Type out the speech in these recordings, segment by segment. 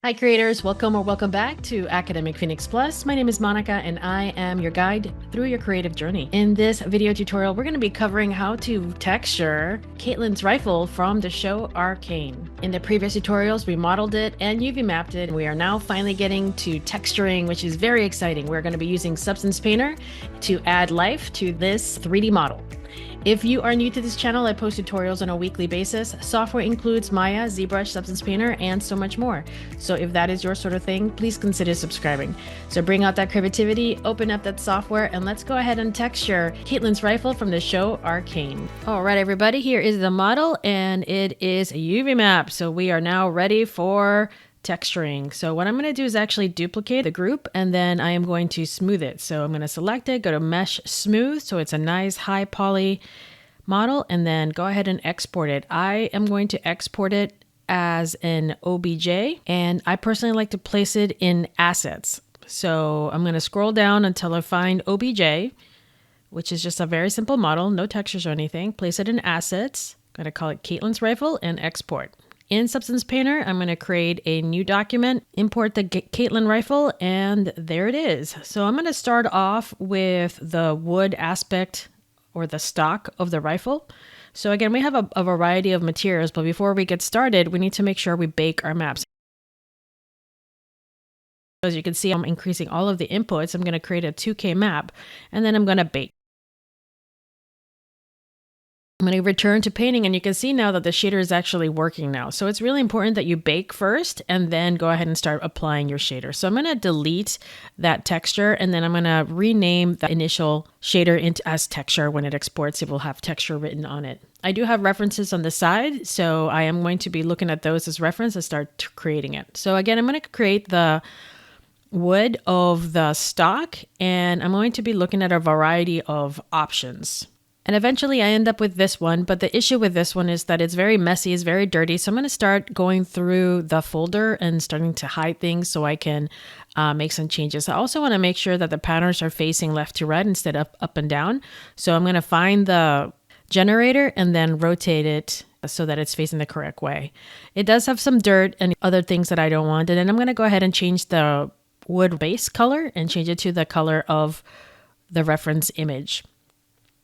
Hi creators, welcome or welcome back to Academic Phoenix Plus. My name is Monica and I am your guide through your creative journey. In this video tutorial, we're going to be covering how to texture Caitlyn's rifle from the show Arcane. In the previous tutorials, we modeled it and UV mapped it. We are now finally getting to texturing, which is very exciting. We're going to be using Substance Painter to add life to this 3D model. If you are new to this channel, I post tutorials on a weekly basis. Software includes Maya, ZBrush, Substance Painter, and so much more. So if that is your sort of thing, please consider subscribing. So bring out that creativity, open up that software, and let's go ahead and texture Caitlyn's rifle from the show Arcane. All right, everybody, here is the model, and it is a UV map. So we are now ready for texturing. So what I'm going to do is actually duplicate the group and then I am going to smooth it. So I'm going to select it, go to mesh smooth. So it's a nice high poly model and then go ahead and export it. I am going to export it as an OBJ and I personally like to place it in assets. So I'm going to scroll down until I find OBJ, which is just a very simple model, no textures or anything. Place it in assets. I'm going to call it Caitlyn's rifle and export. In Substance Painter, I'm going to create a new document, import the Caitlyn rifle, and there it is. So I'm going to start off with the wood aspect or the stock of the rifle. So again, we have a variety of materials, but before we get started, we need to make sure we bake our maps. As you can see, I'm increasing all of the inputs. I'm going to create a 2K map, and then I'm going to bake. I'm going to return to painting and you can see now that the shader is actually working now. So it's really important that you bake first and then go ahead and start applying your shader. So I'm going to delete that texture and then I'm going to rename the initial shader as texture. When it exports, it will have texture written on it. I do have references on the side, so I am going to be looking at those as reference and start creating it. So again, I'm going to create the wood of the stock and I'm going to be looking at a variety of options. And eventually I end up with this one, but the issue with this one is that it's very messy, it's very dirty. So I'm going to start going through the folder and starting to hide things so I can make some changes. I also want to make sure that the patterns are facing left to right instead of up and down. So I'm going to find the generator and then rotate it so that it's facing the correct way. It does have some dirt and other things that I don't want. And then I'm going to go ahead and change the wood base color and change it to the color of the reference image.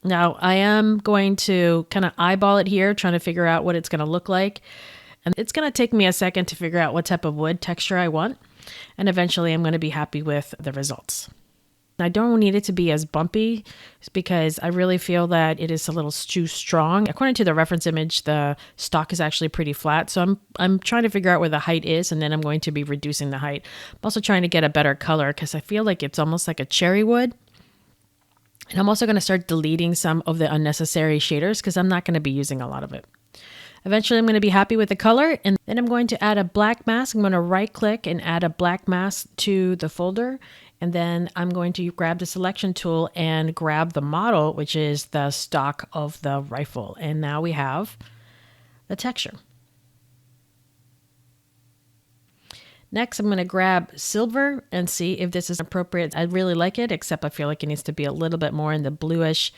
Now I am going to kind of eyeball it here, trying to figure out what it's going to look like. And it's going to take me a second to figure out what type of wood texture I want. And eventually I'm going to be happy with the results. I don't need it to be as bumpy because I really feel that it is a little too strong. According to the reference image, the stock is actually pretty flat. So I'm trying to figure out where the height is and then I'm going to be reducing the height. I'm also trying to get a better color because I feel like it's almost like a cherry wood. And I'm also going to start deleting some of the unnecessary shaders because I'm not going to be using a lot of it. Eventually, I'm going to be happy with the color and then I'm going to add a black mask. I'm going to right click and add a black mask to the folder. And then I'm going to grab the selection tool and grab the model, which is the stock of the rifle. And now we have the texture. Next, I'm going to grab silver and see if this is appropriate. I really like it, except I feel like it needs to be a little bit more in the bluish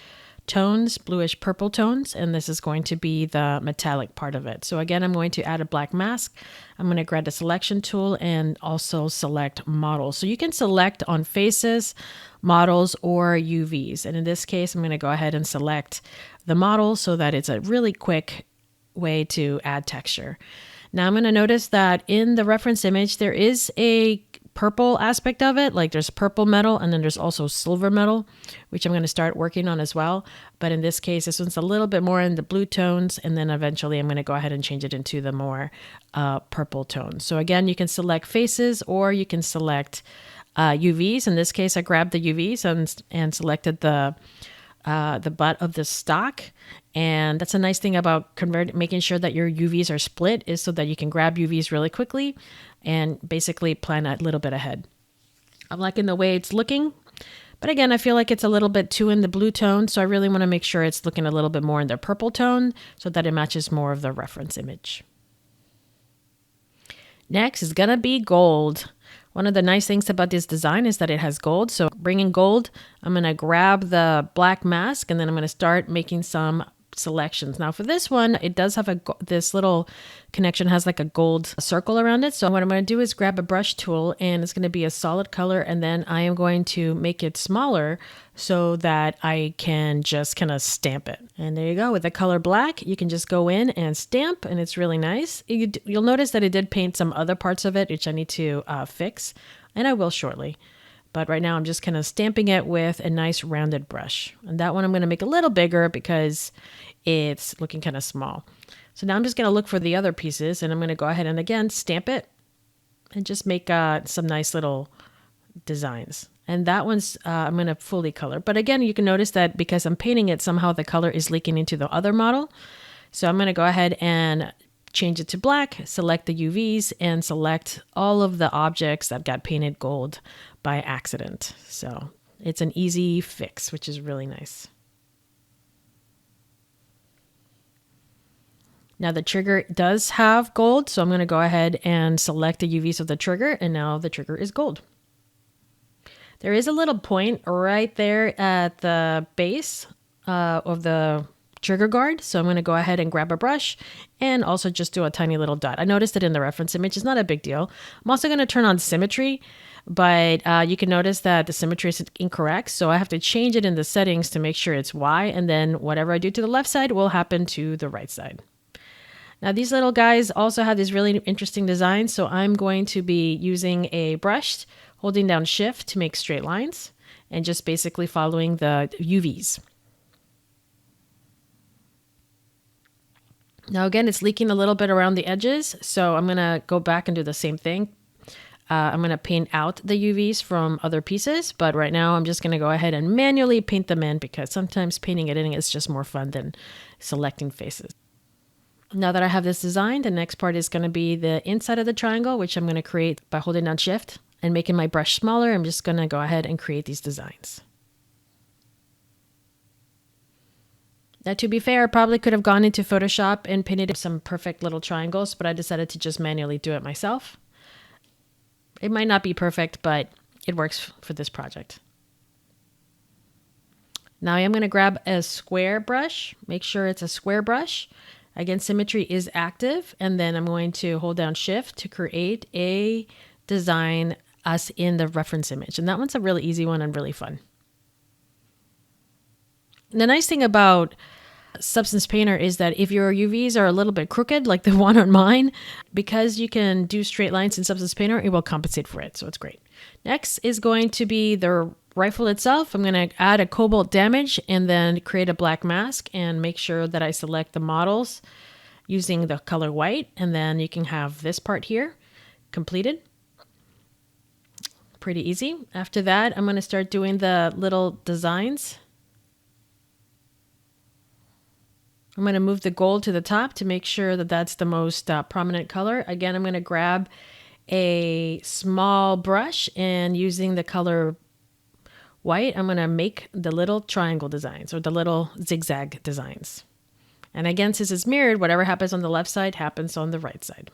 tones, bluish purple tones. And this is going to be the metallic part of it. So again, I'm going to add a black mask. I'm going to grab the selection tool and also select model. So you can select on faces, models, or UVs. And in this case, I'm going to go ahead and select the model so that it's a really quick way to add texture. Now I'm going to notice that in the reference image, there is a purple aspect of it. Like there's purple metal and then there's also silver metal, which I'm going to start working on as well. But in this case, this one's a little bit more in the blue tones. And then eventually I'm going to go ahead and change it into the more purple tones. So again, you can select faces or you can select UVs. In this case, I grabbed the UVs and selected the butt of the stock. And that's a nice thing about making sure that your UVs are split is so that you can grab UVs really quickly and basically plan a little bit ahead. I'm liking the way it's looking, but again, I feel like it's a little bit too in the blue tone. So I really want to make sure it's looking a little bit more in the purple tone so that it matches more of the reference image. Next is going to be gold. One of the nice things about this design is that it has gold. So bringing gold, I'm going to grab the black mask and then I'm going to start making some selections. Now for this one, it does have this little connection has like a gold circle around it. So what I'm going to do is grab a brush tool, and it's going to be a solid color, and then I am going to make it smaller so that I can just kind of stamp it. And there you go. With the color black, you can just go in and stamp, and it's really nice. You'll notice that it did paint some other parts of it, which I need to fix, and I will shortly. But right now I'm just kind of stamping it with a nice rounded brush. And that one I'm going to make a little bigger because it's looking kind of small. So now I'm just going to look for the other pieces, and I'm going to go ahead and again stamp it and just make some nice little designs. And that one's I'm going to fully color. But again, you can notice that because I'm painting it, somehow the color is leaking into the other model. So I'm going to go ahead and change it to black, select the UVs, and select all of the objects that got painted gold by accident. So it's an easy fix, which is really nice. Now the trigger does have gold, so I'm going to go ahead and select the UVs of the trigger, and now the trigger is gold. There is a little point right there at the base of the trigger guard, so I'm going to go ahead and grab a brush and also just do a tiny little dot. I noticed it in the reference image. It's not a big deal. I'm also going to turn on symmetry, but you can notice that the symmetry is incorrect, so I have to change it in the settings to make sure it's Y, and then whatever I do to the left side will happen to the right side. Now these little guys also have these really interesting designs, so I'm going to be using a brush, holding down Shift to make straight lines, and just basically following the UVs. Now again, it's leaking a little bit around the edges, so I'm going to go back and do the same thing. I'm going to paint out the UVs from other pieces, but right now I'm just going to go ahead and manually paint them in, because sometimes painting it in is just more fun than selecting faces. Now that I have this design, the next part is going to be the inside of the triangle, which I'm going to create by holding down Shift and making my brush smaller. I'm just going to go ahead and create these designs. Now, to be fair, I probably could have gone into Photoshop and painted some perfect little triangles, but I decided to just manually do it myself. It might not be perfect, but it works for this project. Now I'm going to grab a square brush. Make sure it's a square brush. Again, symmetry is active, and then I'm going to hold down Shift to create a design as in the reference image. And that one's a really easy one and really fun. The nice thing about Substance Painter is that if your UVs are a little bit crooked, like the one on mine, because you can do straight lines in Substance Painter, it will compensate for it. So it's great. Next is going to be the rifle itself. I'm going to add a cobalt damage and then create a black mask and make sure that I select the models using the color white. And then you can have this part here completed. Pretty easy. After that, I'm going to start doing the little designs. I'm going to move the gold to the top to make sure that that's the most prominent color. Again, I'm going to grab a small brush, and using the color white, I'm going to make the little triangle designs or the little zigzag designs. And again, since it's mirrored, whatever happens on the left side happens on the right side.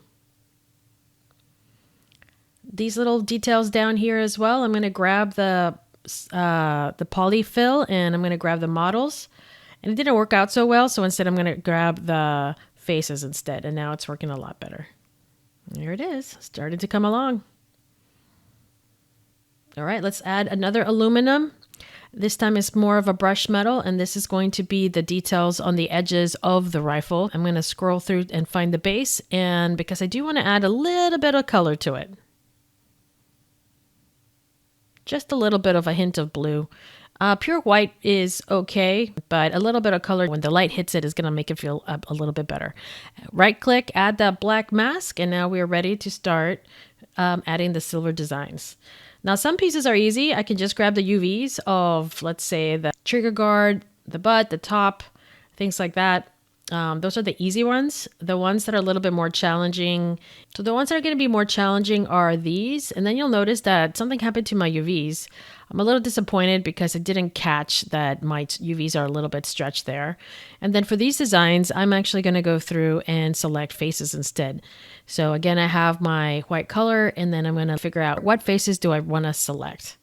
These little details down here as well, I'm going to grab the polyfill, and I'm going to grab the models. And it didn't work out so well, so instead I'm going to grab the faces instead, and now it's working a lot better. There it is, starting to come along. All right, let's add another aluminum. This time it's more of a brushed metal, and this is going to be the details on the edges of the rifle. I'm going to scroll through and find the base, and because I do want to add a little bit of color to it. Just a little bit of a hint of blue. Pure white is okay, but a little bit of color when the light hits it is going to make it feel a little bit better. Right click, add that black mask, and now we are ready to start adding the silver designs. Now some pieces are easy. I can just grab the UVs of, let's say, the trigger guard, the butt, the top, things like that. Those are the easy ones. The ones that are a little bit more challenging. So the ones that are going to be more challenging are these. And then you'll notice that something happened to my UVs. I'm a little disappointed because I didn't catch that my UVs are a little bit stretched there. And then for these designs, I'm actually going to go through and select faces instead. So again, I have my white color, and then I'm going to figure out what faces do I want to select.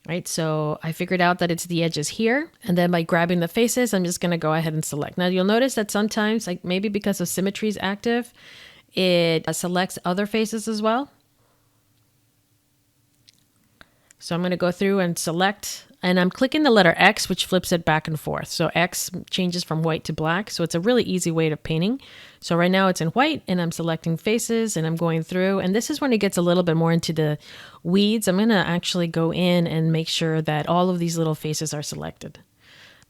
Right, so I figured out that it's the edges here, and then by grabbing the faces, I'm just going to go ahead and select. Now you'll notice that sometimes, like maybe because of symmetry is active, it selects other faces as well. So I'm going to go through and select, and I'm clicking the letter X, which flips it back and forth. So X changes from white to black. So it's a really easy way of painting. So right now it's in white, and I'm selecting faces, and I'm going through, and this is when it gets a little bit more into the weeds. I'm going to actually go in and make sure that all of these little faces are selected.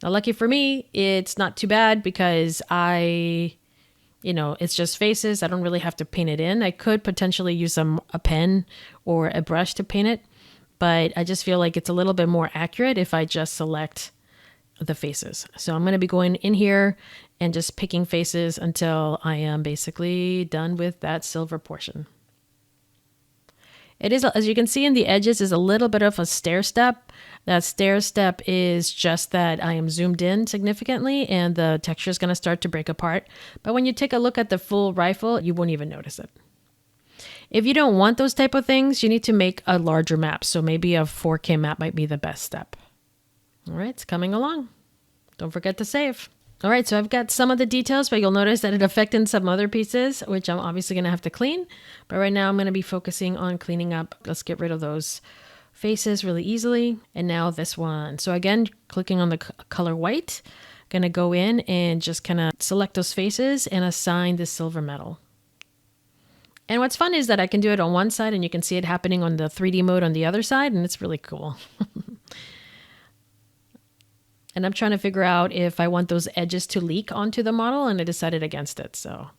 Now, lucky for me, it's not too bad because it's just faces. I don't really have to paint it in. I could potentially use a pen or a brush to paint it, but I just feel like it's a little bit more accurate if I just select the faces. So I'm going to be going in here and just picking faces until I am basically done with that silver portion. It is, as you can see in the edges, is a little bit of a stair step. That stair step is just that I am zoomed in significantly and the texture is going to start to break apart. But when you take a look at the full rifle, you won't even notice it. If you don't want those type of things, you need to make a larger map. So maybe a 4K map might be the best step. All right, it's coming along. Don't forget to save. All right, so I've got some of the details, but you'll notice that it affected some other pieces, which I'm obviously going to have to clean. But right now I'm going to be focusing on cleaning up. Let's get rid of those faces really easily. And now this one. So again, clicking on the color white, going to go in and just kind of select those faces and assign the silver metal. And what's fun is that I can do it on one side and you can see it happening on the 3D mode on the other side, and it's really cool. And I'm trying to figure out if I want those edges to leak onto the model, and I decided against it. So,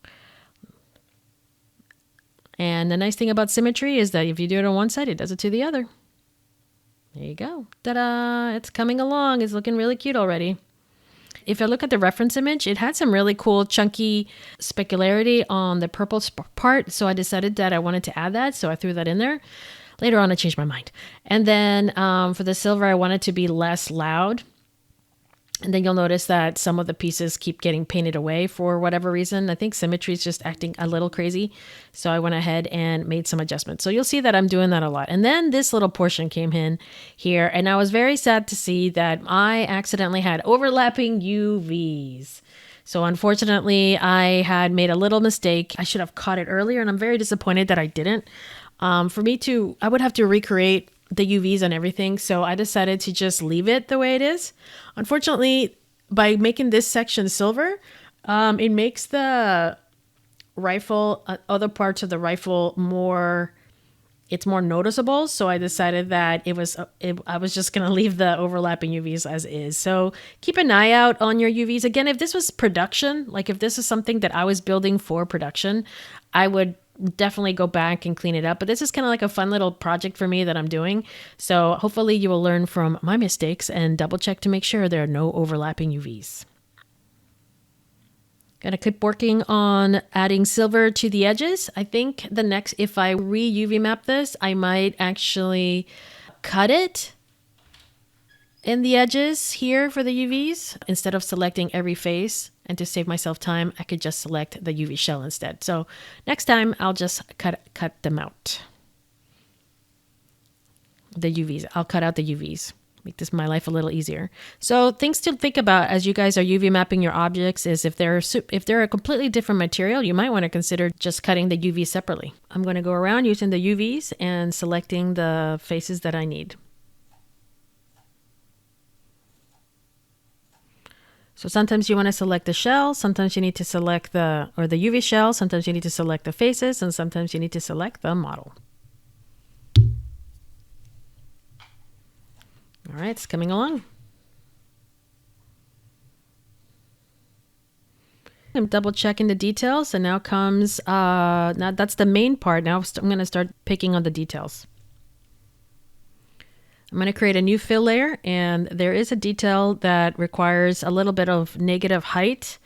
and the nice thing about symmetry is that if you do it on one side, it does it to the other. There you go. Ta-da! It's coming along. It's looking really cute already. If I look at the reference image, it had some really cool chunky specularity on the purple part. So I decided that I wanted to add that. So I threw that in there. Later on, I changed my mind. And then for the silver, I wanted to be less loud. And then you'll notice that some of the pieces keep getting painted away for whatever reason. I think symmetry is just acting a little crazy. So I went ahead and made some adjustments. So you'll see that I'm doing that a lot. And then this little portion came in here. And I was very sad to see that I accidentally had overlapping UVs. So unfortunately, I had made a little mistake. I should have caught it earlier. And I'm very disappointed that I didn't. I would have to recreate the UVs and everything. So I decided to just leave it the way it is. Unfortunately, by making this section silver, it makes the rifle, other parts of the rifle it's more noticeable. So I decided that I was just going to leave the overlapping UVs as is. So keep an eye out on your UVs. Again, if this was production, like if this is something that I was building for production, I would definitely go back and clean it up. But this is kind of like a fun little project for me that I'm doing. So hopefully you will learn from my mistakes and double check to make sure there are no overlapping UVs. Gonna keep working on adding silver to the edges. I think if I re-UV map this, I might actually cut it in the edges here for the UVs instead of selecting every face. And to save myself time, I could just select the UV shell instead. So next time I'll just cut them out. The UVs, I'll cut out the UVs. Make my life a little easier. So things to think about as you guys are UV mapping your objects is if they're a completely different material, you might want to consider just cutting the UVs separately. I'm going to go around using the UVs and selecting the faces that I need. So sometimes you want to select the shell, sometimes you need to select the UV shell, sometimes you need to select the faces, and sometimes you need to select the model. All right, it's coming along. I'm double checking the details, and now comes, now that's the main part. Now I'm going to start picking on the details. I'm going to create a new fill layer, and there is a detail that requires a little bit of negative height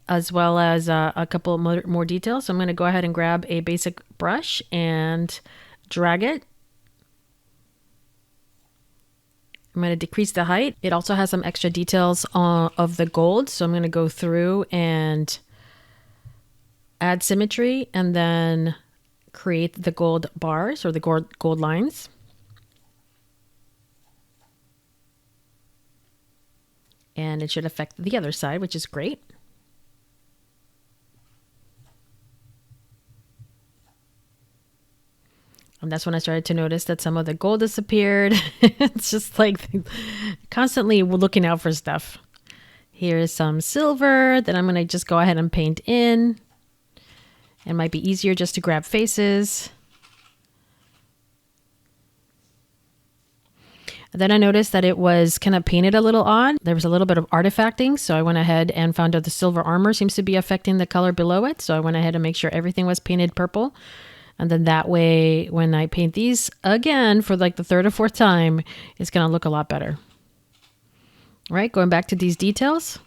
as well as a couple more details. So I'm going to go ahead and grab a basic brush and drag it. I'm going to decrease the height. It also has some extra details of the gold. So I'm going to go through and add symmetry and then create the gold bars or the gold lines. And it should affect the other side, which is great. And that's when I started to notice that some of the gold disappeared. It's just like constantly looking out for stuff. Here's some silver that I'm going to just go ahead and paint in. It might be easier just to grab faces. And then I noticed that it was kind of painted a little odd. There was a little bit of artifacting. So I went ahead and found out the silver armor seems to be affecting the color below it. So I went ahead and make sure everything was painted purple. And then that way, when I paint these again for like the third or fourth time, it's going to look a lot better. All right, going back to these details.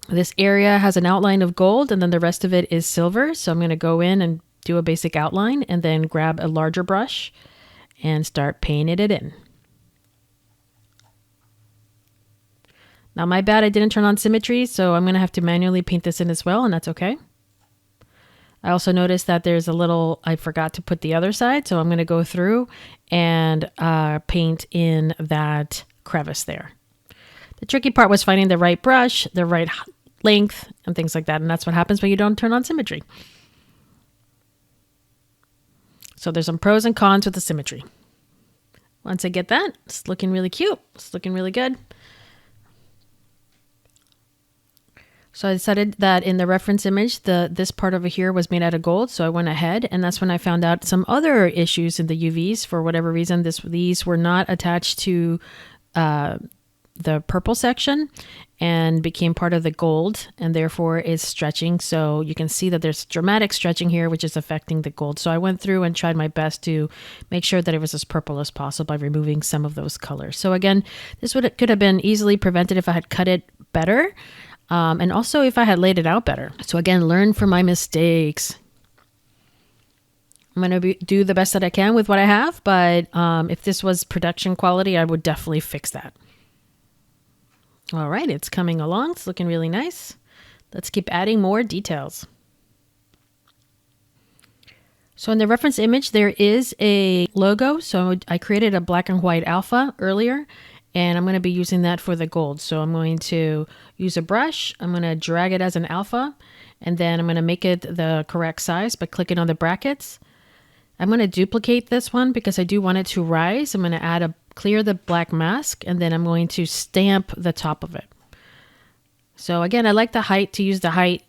This area has an outline of gold and then the rest of it is silver. So I'm going to go in and do a basic outline and then grab a larger brush and start painting it in. Now my bad, I didn't turn on symmetry, so I'm going to have to manually paint this in as well, and that's okay. I also noticed that there's a little, I forgot to put the other side, so I'm going to go through and paint in that crevice there. The tricky part was finding the right brush, the right length, and things like that, and that's what happens when you don't turn on symmetry. So there's some pros and cons with the symmetry. Once I get that, it's looking really cute. It's looking really good. So I decided that in the reference image, this part over here was made out of gold. So I went ahead, and that's when I found out some other issues in the UVs. For whatever reason, these were not attached to the purple section and became part of the gold, and therefore is stretching. So you can see that there's dramatic stretching here, which is affecting the gold. So I went through and tried my best to make sure that it was as purple as possible by removing some of those colors. So again, this could have been easily prevented if I had cut it better. And also if I had laid it out better. So again, learn from my mistakes. I'm going to do the best that I can with what I have, but if this was production quality, I would definitely fix that. All right, it's coming along. It's looking really nice. Let's keep adding more details. So in the reference image, there is a logo. So I created a black and white alpha earlier, and I'm going to be using that for the gold. So I'm going to use a brush. I'm going to drag it as an alpha, and then I'm going to make it the correct size by clicking on the brackets. I'm going to duplicate this one because I do want it to rise. I'm going to clear the black mask, and then I'm going to stamp the top of it. So again, I like the height, to use the height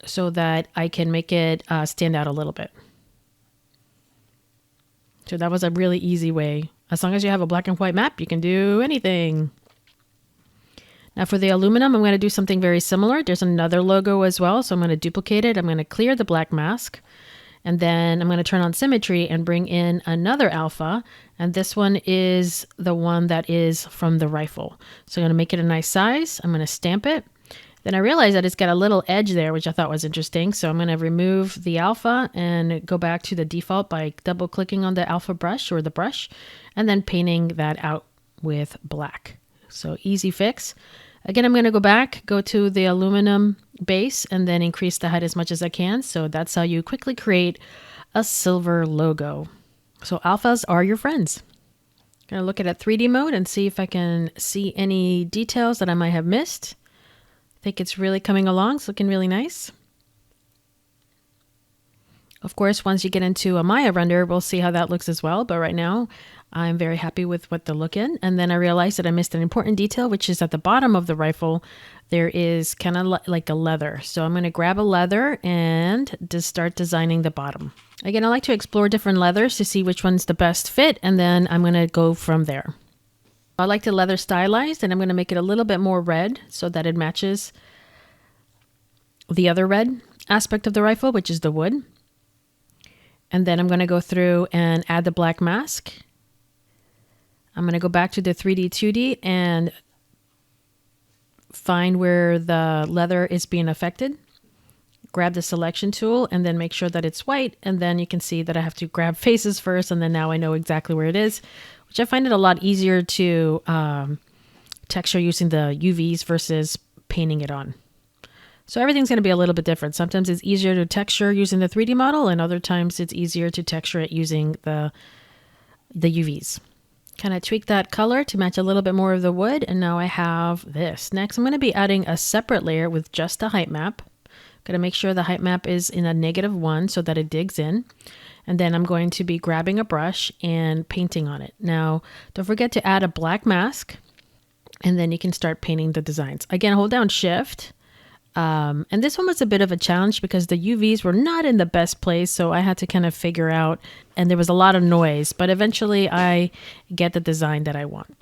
so that I can make it stand out a little bit. So that was a really easy way. As long as you have a black and white map, you can do anything. Now for the aluminum, I'm going to do something very similar. There's another logo as well, so I'm going to duplicate it. I'm going to clear the black mask, and then I'm going to turn on symmetry and bring in another alpha. And this one is the one that is from the rifle. So I'm going to make it a nice size. I'm going to stamp it. Then I realized that it's got a little edge there, which I thought was interesting. So I'm going to remove the alpha and go back to the default by double clicking on the alpha brush or the brush, and then painting that out with black. So easy fix. Again, I'm going to go back, go to the aluminum base, and then increase the height as much as I can. So that's how you quickly create a silver logo. So alphas are your friends. I'm going to look at 3D mode and see if I can see any details that I might have missed. I think it's really coming along. It's looking really nice. Of course, once you get into a Maya render, we'll see how that looks as well. But right now, I'm very happy with what the look in. And then I realized that I missed an important detail, which is at the bottom of the rifle, there is kind of like a leather. So I'm going to grab a leather and just start designing the bottom. Again, I like to explore different leathers to see which one's the best fit. And then I'm going to go from there. I like the leather stylized, and I'm going to make it a little bit more red so that it matches the other red aspect of the rifle, which is the wood. And then I'm going to go through and add the black mask. I'm going to go back to the 3D, 2D and find where the leather is being affected. Grab the selection tool and then make sure that it's white. And then you can see that I have to grab faces first. And then now I know exactly where it is, which I find it a lot easier to texture using the UVs versus painting it on. So everything's going to be a little bit different. Sometimes it's easier to texture using the 3D model, and other times it's easier to texture it using the UVs. Kind of tweak that color to match a little bit more of the wood. And now I have this. Next, I'm going to be adding a separate layer with just a height map. Going to make sure the height map is in a -1 so that it digs in. And then I'm going to be grabbing a brush and painting on it. Now, don't forget to add a black mask, and then you can start painting the designs. Again, hold down Shift. And this one was a bit of a challenge because the UVs were not in the best place. So I had to kind of figure out, and there was a lot of noise, but eventually I get the design that I want.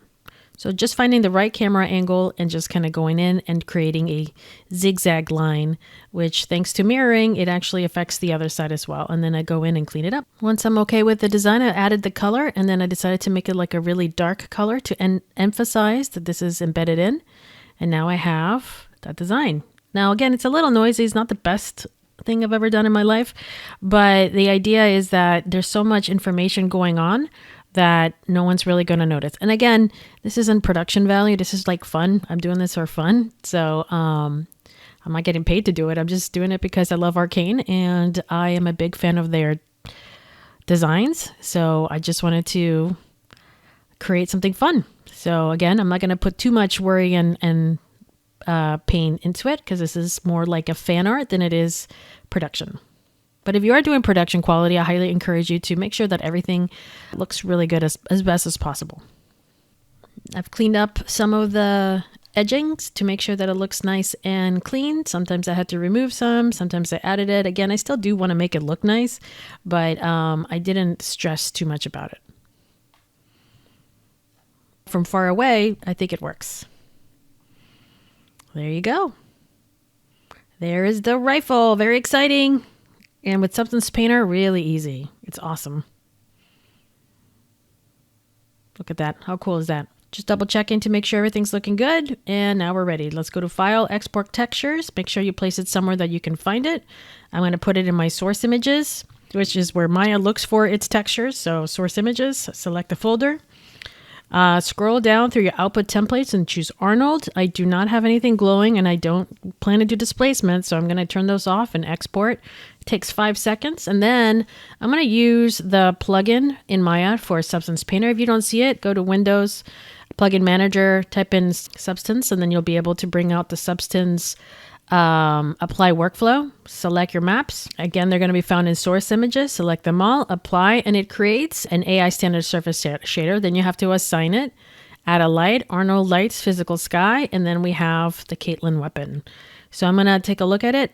So just finding the right camera angle and just kind of going in and creating a zigzag line, which thanks to mirroring, it actually affects the other side as well. And then I go in and clean it up. Once I'm okay with the design, I added the color, and then I decided to make it like a really dark color to emphasize that this is embedded in. And now I have that design. Now, again, it's a little noisy. It's not the best thing I've ever done in my life, but the idea is that there's so much information going on that no one's really going to notice. And again, this isn't production value. This is like fun. I'm doing this for fun. So I'm not getting paid to do it. I'm just doing it because I love Arcane and I am a big fan of their designs. So I just wanted to create something fun. So again, I'm not going to put too much worry and pain into it because this is more like a fan art than it is production. But if you are doing production quality, I highly encourage you to make sure that everything looks really good as best as possible. I've cleaned up some of the edgings to make sure that it looks nice and clean. Sometimes I had to remove some, sometimes I added it. Again, I still do want to make it look nice, but I didn't stress too much about it. From far away, I think it works. There you go. There is the rifle. Very exciting. And with Substance Painter, really easy. It's awesome. Look at that. How cool is that? Just double checking to make sure everything's looking good. And now we're ready. Let's go to File, Export Textures. Make sure you place it somewhere that you can find it. I'm going to put it in my source images, which is where Maya looks for its textures. So source images, select the folder. Scroll down through your output templates and choose Arnold. I do not have anything glowing and I don't plan to do displacement, so I'm going to turn those off and export. It takes 5 seconds, and then I'm going to use the plugin in Maya for Substance Painter. If you don't see it, go to Windows, Plugin Manager, type in Substance, and then you'll be able to bring out the Substance apply workflow. Select your maps. Again, they're going to be found in source images. Select them all, apply, and it creates an AI standard surface shader. Then you have to assign it, add a light, Arnold Lights Physical Sky, and then we have the Caitlyn weapon. So I'm going to take a look at it,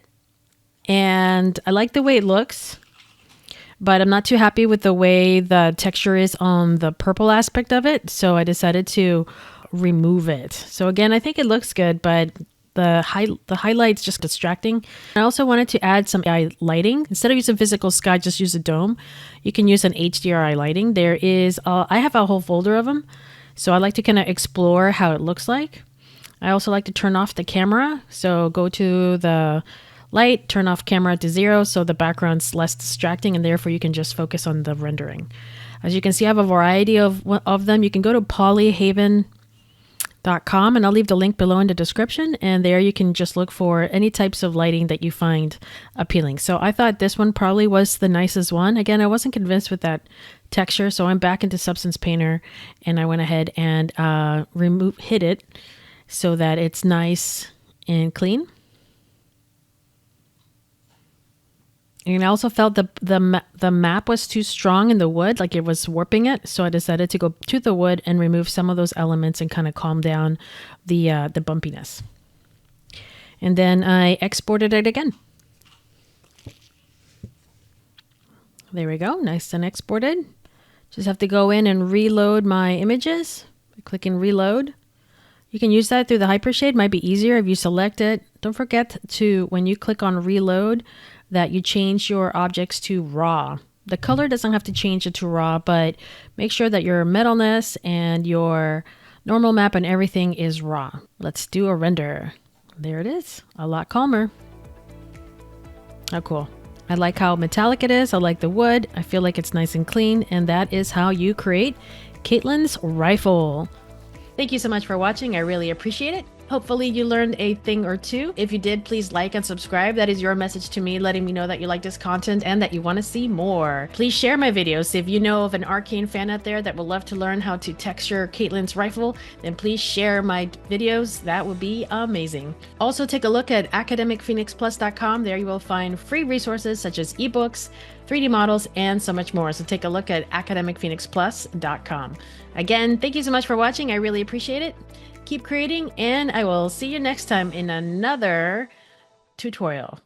and I like the way it looks, but I'm not too happy with the way the texture is on the purple aspect of it. So I decided to remove it. So again, I think it looks good, but the highlight's just distracting. I also wanted to add some AI lighting. Instead of using physical sky, just use a dome. You can use an HDRI lighting. There is, I have a whole folder of them. So I like to kind of explore how it looks like. I also like to turn off the camera. So go to the light, turn off camera to 0 so the background's less distracting, and therefore you can just focus on the rendering. As you can see, I have a variety of them. You can go to polyhaven.com, and I'll leave the link below in the description, and there you can just look for any types of lighting that you find appealing. So I thought this one probably was the nicest one. Again, I wasn't convinced with that texture, so I'm back into Substance Painter, and I went ahead and hid it so that it's nice and clean. And I also felt the map was too strong in the wood, like it was warping it. So I decided to go to the wood and remove some of those elements and kind of calm down the bumpiness. And then I exported it again. There we go, nice and exported. Just have to go in and reload my images. Click and reload. You can use that through the Hypershade. Might be easier if you select it. Don't forget to, when you click on reload, that you change your objects to raw. The color doesn't have to change it to raw, but make sure that your metalness and your normal map and everything is raw. Let's do a render. There it is, a lot calmer. How cool. I like how metallic it is. I like the wood. I feel like it's nice and clean, and that is how you create Caitlyn's rifle. Thank you so much for watching. I really appreciate it. Hopefully you learned a thing or two. If you did, please like and subscribe. That is your message to me, letting me know that you like this content and that you want to see more. Please share my videos. If you know of an Arcane fan out there that would love to learn how to texture Caitlyn's rifle, then please share my videos. That would be amazing. Also, take a look at academicphoenixplus.com. There you will find free resources such as ebooks, 3D models, and so much more. So take a look at academicphoenixplus.com. Again, thank you so much for watching. I really appreciate it. Keep creating, and I will see you next time in another tutorial.